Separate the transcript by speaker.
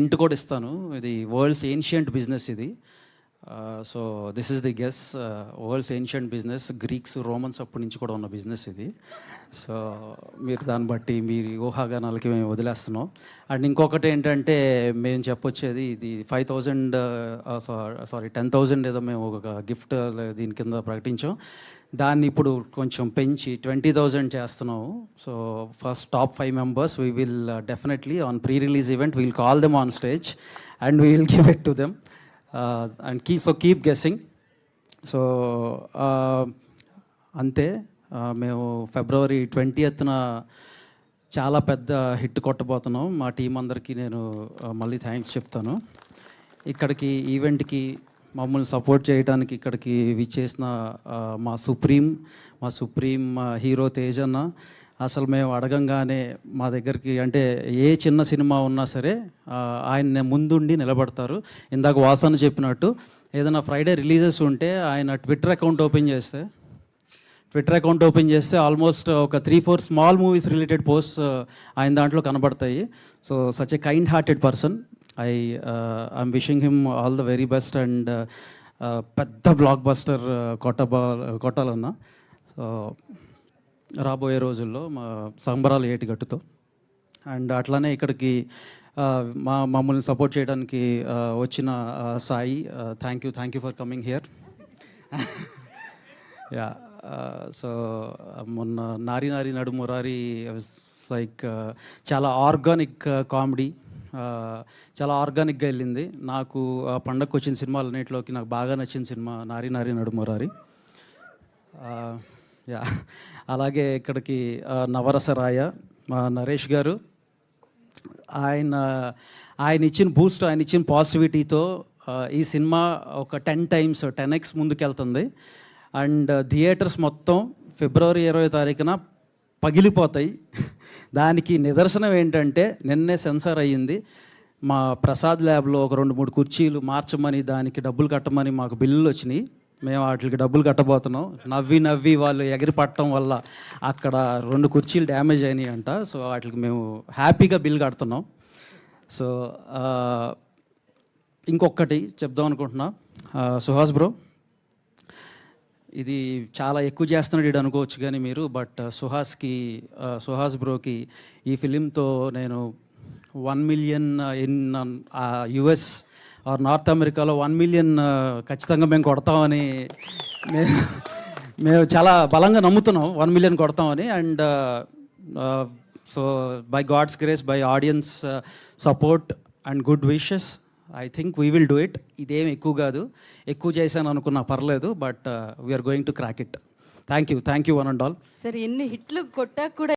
Speaker 1: ఇంటి కూడా ఇస్తాను. ఇది వరల్డ్స్ ఏన్షియంట్ బిజినెస్ ఇది. So this is the guess. World's ancient business, Greeks Romans అప్పటి నుంచి కూడా ఉన్న బిజినెస్ ఇది. సో మీరు దాన్ని బట్టి మీరు ఊహాగానాలకి మేము వదిలేస్తున్నాం. అండ్ ఇంకొకటి ఏంటంటే మేము చెప్పొచ్చేది ఇది 5,000 సారీ 10,000 ఏదో మేము ఒక గిఫ్ట్ దీని కింద ప్రకటించాం. దాన్ని ఇప్పుడు కొంచెం పెంచి 20,000 చేస్తున్నాము. So first top 5 members we will definitely on pre release event we will call them on stage and we will give it to them and keep guessing. So అంతే. మేము February 20th చాలా పెద్ద హిట్ కొట్టబోతున్నాం. మా team అందరికీ నేను మళ్ళీ thanks చెప్తాను. ఇక్కడికి ఈవెంట్కి మమ్మల్ని సపోర్ట్ చేయడానికి ఇక్కడికి విచ్చేసిన మా సుప్రీం హీరో తేజ్ అన్న. అసలు మేము అడగంగానే మా దగ్గరికి అంటే ఏ చిన్న సినిమా ఉన్నా సరే ఆయన ముందుండి నిలబడతారు. ఇందాక వాసన చెప్పినట్టు ఏదైనా ఫ్రైడే రిలీజెస్ ఉంటే ఆయన ట్విట్టర్ అకౌంట్ ఓపెన్ చేస్తే ఆల్మోస్ట్ ఒక 3-4 స్మాల్ మూవీస్ రిలేటెడ్ పోస్ట్స్ ఆయన దాంట్లో కనబడతాయి. So such a kind hearted person. I'm wishing him all the very best and పెద్ద బ్లాక్ బస్టర్ కొట్టాలన్నా. సో రాబోయే రోజుల్లో మా సంబరాలు ఏటిగట్టుతో. అండ్ అట్లానే ఇక్కడికి మమ్మల్ని సపోర్ట్ చేయడానికి వచ్చిన Sai, thank you for coming here. Yeah. So మొన్న నారి నడుమురారి లైక్ చాలా ఆర్గానిక్ కామెడీ, చాలా ఆర్గానిక్గా వెళ్ళింది. నాకు పండగకు వచ్చిన సినిమాలన్నింటిలోకి నాకు బాగా నచ్చిన సినిమా నారి నడుమురారి. యా. అలాగే ఇక్కడికి నవరసరాయ మా నరేష్ గారు, ఆయన ఇచ్చిన బూస్ట్, ఆయన ఇచ్చిన పాజిటివిటీతో ఈ సినిమా ఒక 10x ముందుకెళ్తుంది. అండ్ థియేటర్స్ మొత్తం February 20 పగిలిపోతాయి. దానికి నిదర్శనం ఏంటంటే నిన్నే సెన్సార్ అయ్యింది. మా ప్రసాద్ ల్యాబ్లో ఒక 2-3 కుర్చీలు మార్చమని దానికి డబ్బులు కట్టమని మాకు బిల్లులు వచ్చినాయి. మేము వాటికి డబ్బులు కట్టబోతున్నాం. నవ్వి వాళ్ళు ఎగిరి పట్టడం వల్ల అక్కడ 2 కుర్చీలు డ్యామేజ్ అయినాయి అంట. సో వాటికి మేము హ్యాపీగా బిల్ కడుతున్నాం. సో ఇంకొకటి చెప్దాం అనుకుంటున్నా. సుహాస్ ఇది చాలా ఎక్కువ చేస్తున్నాడు ఇది అనుకోవచ్చు కానీ మీరు, బట్ సుహాస్ బ్రోకి ఈ ఫిలింతో నేను 1 million in US or north అమెరికాలో 1 million ఖచ్చితంగా మేము కొడతామని మేము చాలా బలంగా నమ్ముతున్నాం. 1 million కొడతామని. And so by God's grace, by audience support and good wishes, I think we will do it. ఇదేం ఎక్కువ కాదు, ఎక్కువ చేశాను అనుకున్నా పర్లేదు, but we're going to crack it. Thank you one and all.
Speaker 2: సరే, ఎన్ని హిట్లు కొట్టా కూడా